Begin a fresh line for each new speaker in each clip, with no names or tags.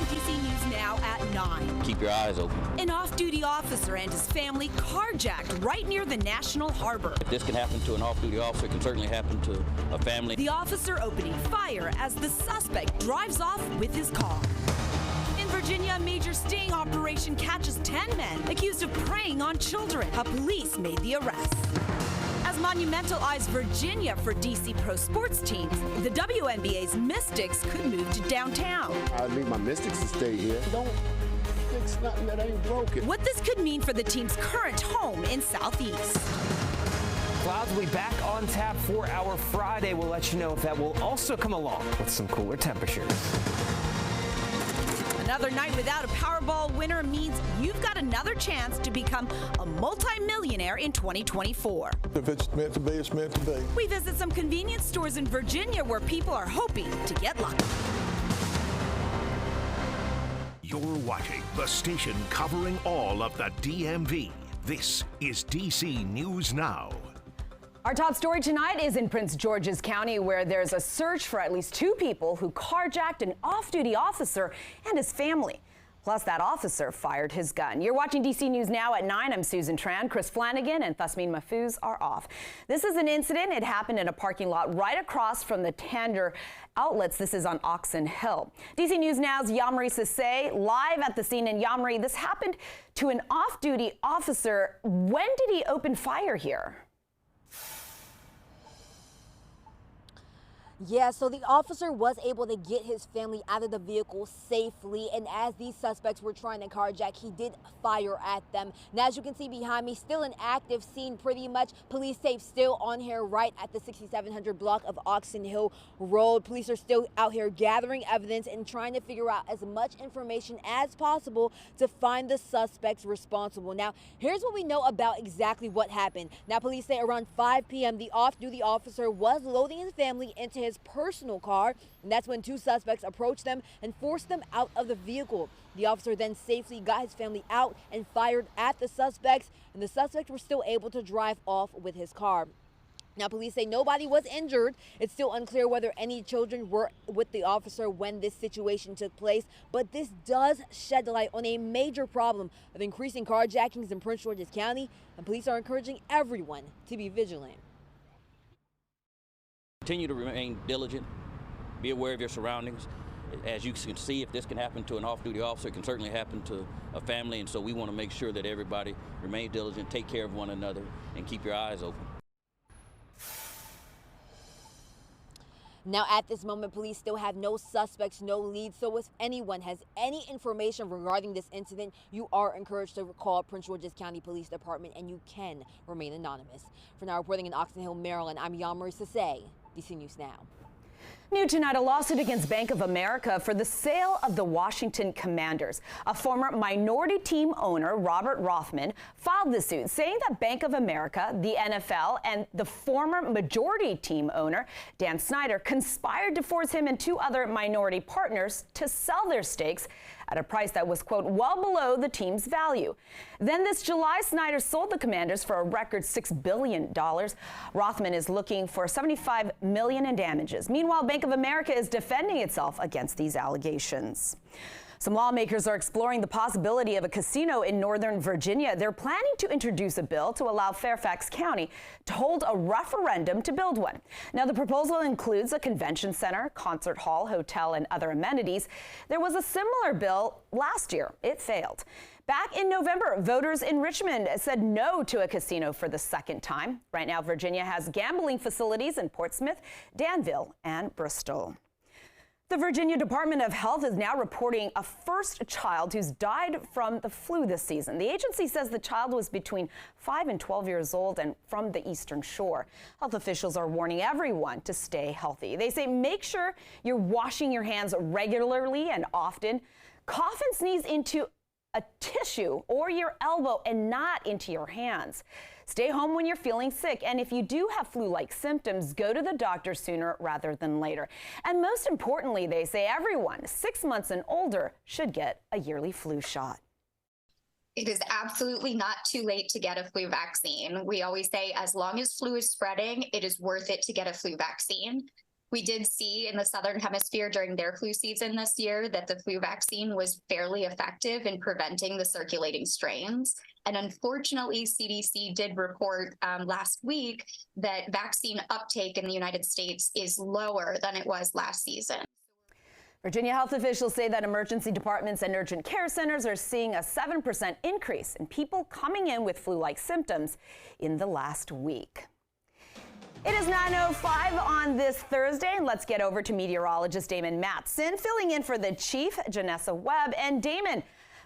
DC News Now at 9.
Keep your eyes open.
An off-duty officer and his family carjacked right near the National Harbor.
If this can happen to an off-duty officer, it can certainly happen to a family.
The officer opening fire as the suspect drives off with his car. In Virginia, a major sting operation catches 10 men accused of preying on children. How police made the arrest. As Monumental eyes Virginia for DC pro sports teams, the WNBA's Mystics could move to downtown.
I need my Mystics to stay here. Don't fix nothing that ain't broken.
What this could mean for the team's current home in Southeast.
Clouds will be back on tap for our Friday. We'll let you know if that will also come along with some cooler temperatures.
Another night without a Powerball winner means you've got another chance to become a multi-millionaire in 2024.
If it's meant to be, it's meant to be.
We visit some convenience stores in Virginia where people are hoping to get lucky.
You're watching the station covering all of the DMV. This is DC News Now.
Our top story tonight is in Prince George's County, where there's a search for at least 2 people who carjacked an off-duty officer and his family. Plus, that officer fired his gun. You're watching DC News Now at 9. I'm Susan Tran. Chris Flanagan and Thusmeen Mahfouz are off. This is an incident. It happened in a parking lot right across from the Tander outlets. This is on Oxon Hill. DC News Now's Yamri Sase live at the scene. In Yamri, this happened to an off-duty officer. When did he open fire here?
Yeah, so the officer was able to get his family out of the vehicle safely, and as these suspects were trying to carjack, he did fire at them. Now, as you can see behind me, still an active scene pretty much. Police tape still on here right at the 6700 block of Oxon Hill Road. Police are still out here gathering evidence and trying to figure out as much information as possible to find the suspects responsible. Now, here's what we know about exactly what happened. Now, police say around 5 p.m., the off-duty officer was loading his family into his personal car, and that's when 2 suspects approached them and forced them out of the vehicle. The officer then safely got his family out and fired at the suspects, and the suspects were still able to drive off with his car. Now, police say nobody was injured. It's still unclear whether any children were with the officer when this situation took place, but this does shed light on a major problem of increasing carjackings in Prince George's County, and police are encouraging everyone to be vigilant.
Continue to remain diligent, be aware of your surroundings. As you can see, if this can happen to an off-duty officer, it can certainly happen to a family, and so we want to make sure that everybody remains diligent, take care of one another, and keep your eyes open.
Now, at this moment, police still have no suspects, no leads. So if anyone has any information regarding this incident, you are encouraged to call Prince George's County Police Department, and you can remain anonymous. For now, reporting in Oxon Hill, Maryland, I'm Yamri Sase, DC News Now.
New tonight, a lawsuit against Bank of America for the sale of the Washington Commanders. A former minority team owner, Robert Rothman, filed the suit, saying that Bank of America, the NFL, and the former majority team owner, Dan Snyder, conspired to force him and 2 other minority partners to sell their stakes at a price that was, quote, well below the team's value. Then this July, Snyder sold the Commanders for a record $6 billion. Rothman is looking for $75 million in damages. Meanwhile, Bank of America is defending itself against these allegations. Some lawmakers are exploring the possibility of a casino in Northern Virginia. They're planning to introduce a bill to allow Fairfax County to hold a referendum to build one. Now, the proposal includes a convention center, concert hall, hotel, and other amenities. There was a similar bill last year. It failed. Back in November, voters in Richmond said no to a casino for the second time. Right now, Virginia has gambling facilities in Portsmouth, Danville, and Bristol. The Virginia Department of Health is now reporting a first child who's died from the flu this season. The agency says the child was between 5 and 12 years old and from the Eastern Shore. Health officials are warning everyone to stay healthy. They say make sure you're washing your hands regularly and often. Cough and sneeze into a tissue or your elbow and not into your hands. Stay home when you're feeling sick, and if you do have flu-like symptoms, go to the doctor sooner rather than later. And most importantly, they say everyone 6 months and older should get a yearly flu shot.
It is absolutely not too late to get a flu vaccine. We always say as long as flu is spreading, it is worth it to get a flu vaccine. We did see in the Southern Hemisphere during their flu season this year that the flu vaccine was fairly effective in preventing the circulating strains. And unfortunately, CDC did report last week that vaccine uptake in the United States is lower than it was last season.
Virginia health officials say that emergency departments and urgent care centers are seeing a 7% increase in people coming in with flu-like symptoms in the last week. It is 9:05 on this Thursday, and let's get over to meteorologist Damon Matson, filling in for the chief, Janessa Webb. And Damon,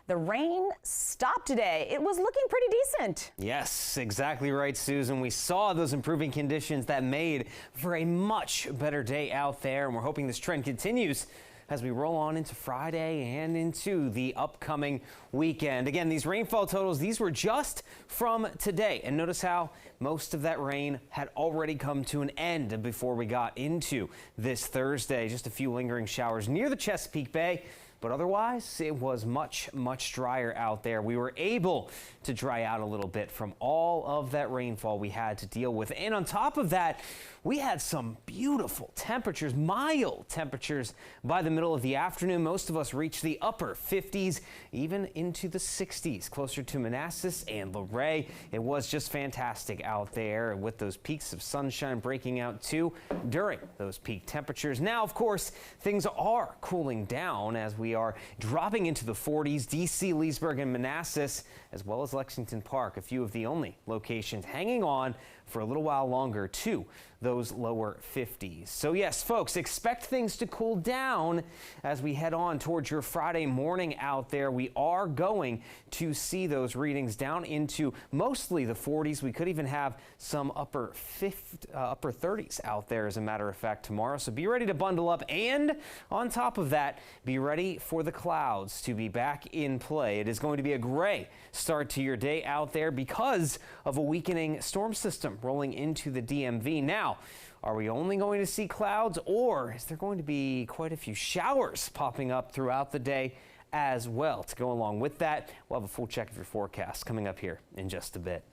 the rain stopped today. It was looking pretty decent.
Yes, exactly right, Susan. We saw those improving conditions that made for a much better day out there, and we're hoping this trend continues as we roll on into Friday and into the upcoming weekend. Again, these rainfall totals, these were just from today. And notice how most of that rain had already come to an end before we got into this Thursday. Just a few lingering showers near the Chesapeake Bay. But otherwise, it was much drier out there. We were able to dry out a little bit from all of that rainfall we had to deal with. And on top of that, we had some beautiful temperatures, mild temperatures by the middle of the afternoon. Most of us reached the upper 50s, even into the 60s, closer to Manassas and Luray. It was just fantastic out there with those peaks of sunshine breaking out too during those peak temperatures. Now, of course, things are cooling down as we are dropping into the 40s. DC, Leesburg, and Manassas, as well as Lexington Park, a few of the only locations hanging on for a little while longer to those lower 50s. So yes, folks, expect things to cool down as we head on towards your Friday morning out there. We are going to see those readings down into mostly the 40s. We could even have some upper 30s out there, as a matter of fact, tomorrow. So be ready to bundle up. And on top of that, be ready for the clouds to be back in play. It is going to be a gray start to your day out there because of a weakening storm system rolling into the DMV. Now, are we only going to see clouds, or is there going to be quite a few showers popping up throughout the day as well? To go along with that, we'll have a full check of your forecast coming up here in just a bit.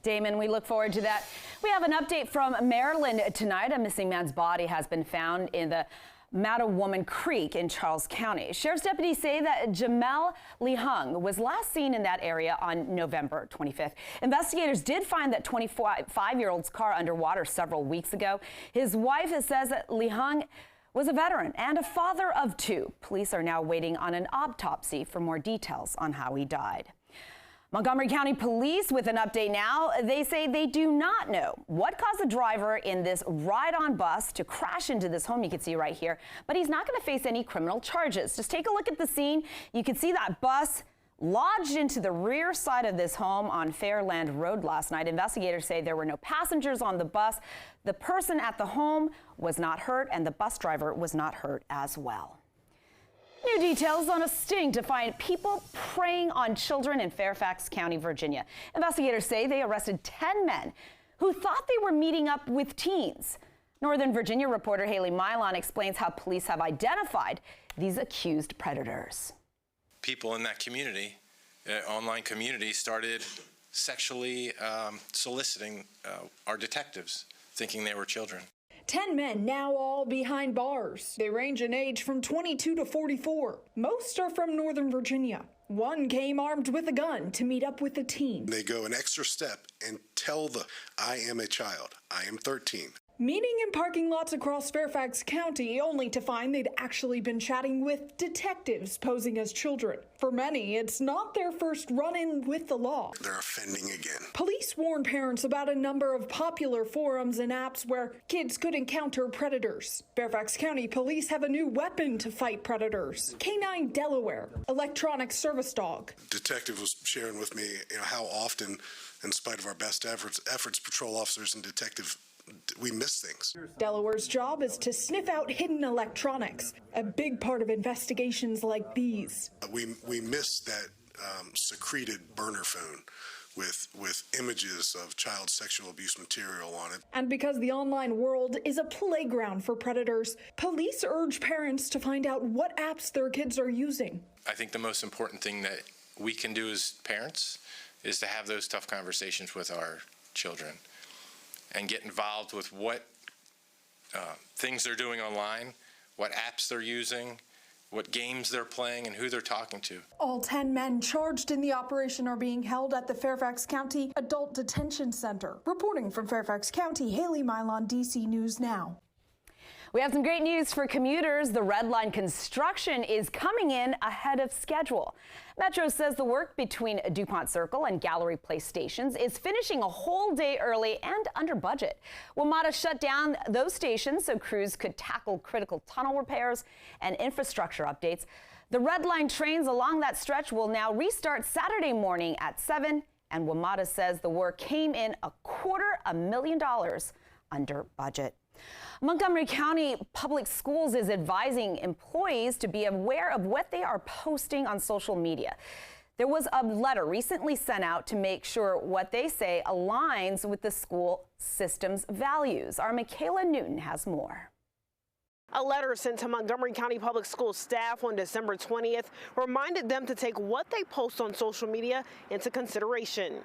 Damon, we look forward to that. We have an update from Maryland tonight. A missing man's body has been found in the Mattawoman Creek in Charles County. Sheriff's deputies say that Jamel Lee Hung was last seen in that area on November 25th. Investigators did find that 25-year-old's car underwater several weeks ago. His wife says that Lee Hung was a veteran and a father of two. Police are now waiting on an autopsy for more details on how he died. Montgomery County Police with an update now. They say they do not know what caused the driver in this ride-on bus to crash into this home you can see right here, but he's not going to face any criminal charges. Just take a look at the scene. You can see that bus lodged into the rear side of this home on Fairland Road last night. Investigators say there were no passengers on the bus. The person at the home was not hurt, and the bus driver was not hurt as well. New details on a sting to find people preying on children in Fairfax County, Virginia. Investigators say they arrested 10 men who thought they were meeting up with teens. Northern Virginia reporter Haley Milon explains how police have identified these accused predators.
People in that community, online community, started sexually soliciting our detectives, thinking they were children.
10 men now all behind bars. They range in age from 22 to 44. Most are from Northern Virginia. One came armed with a gun to meet up with a teen.
They go an extra step and tell I am a child. I am 13.
Meeting in parking lots across Fairfax County, only to find they'd actually been chatting with detectives posing as children. For many, it's not their first run-in with the law.
They're offending again. Police
warn parents about a number of popular forums and apps where kids could encounter predators. Fairfax County police have a new weapon to fight predators. K9 Delaware, electronic service dog.
Detective was sharing with me, how often, in spite of our best efforts, patrol officers and detectives, we miss things.
Delaware's job is to sniff out hidden electronics, a big part of investigations like these.
We miss that secreted burner phone with images of child sexual abuse material on it.
And because the online world is a playground for predators, police urge parents to find out what apps their kids are using.
I think the most important thing that we can do as parents is to have those tough conversations with our children and get involved with what things they're doing online, what apps they're using, what games they're playing, and who they're talking to.
All 10 men charged in the operation are being held at the Fairfax County Adult Detention Center. Reporting from Fairfax County, Haley Milon, DC News Now.
We have some great news for commuters. The Redline construction is coming in ahead of schedule. Metro says the work between DuPont Circle and Gallery Place stations is finishing a whole day early and under budget. WMATA shut down those stations so crews could tackle critical tunnel repairs and infrastructure updates. The Redline trains along that stretch will now restart Saturday morning at 7, and WMATA says the work came in $250,000 under budget. Montgomery County Public Schools is advising employees to be aware of what they are posting on social media. There was a letter recently sent out to make sure what they say aligns with the school system's values. Our Michaela Newton has more.
A letter sent to Montgomery County Public Schools staff on December 20th reminded them to take what they post on social media into consideration.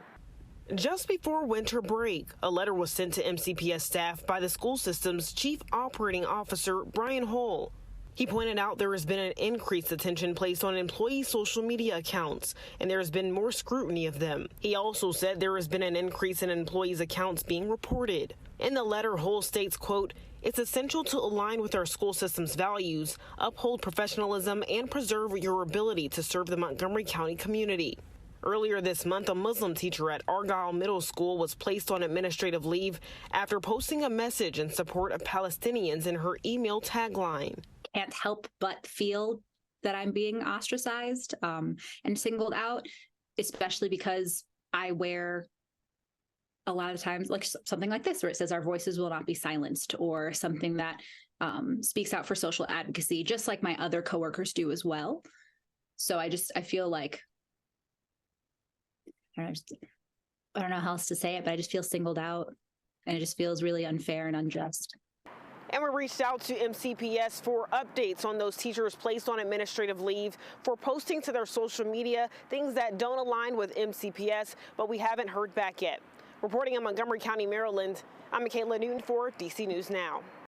Just before winter break, a letter was sent to MCPS staff by the school system's Chief Operating Officer, Brian Hull. He pointed out there has been an increased attention placed on employee social media accounts, and there has been more scrutiny of them. He also said there has been an increase in employees' accounts being reported. In the letter, Hull states, quote, "It's essential to align with our school system's values, uphold professionalism, and preserve your ability to serve the Montgomery County community." Earlier this month, a Muslim teacher at Argyle Middle School was placed on administrative leave after posting a message in support of Palestinians in her email tagline.
Can't help but feel that I'm being ostracized and singled out, especially because I wear a lot of times like something like this where it says our voices will not be silenced, or something that speaks out for social advocacy, just like my other coworkers do as well. So I feel like, I don't know how else to say it, but I just feel singled out, and it just feels really unfair and unjust.
And we reached out to MCPS for updates on those teachers placed on administrative leave for posting to their social media things that don't align with MCPS, but we haven't heard back yet. Reporting in Montgomery County, Maryland, I'm Michaela Newton for DC News Now.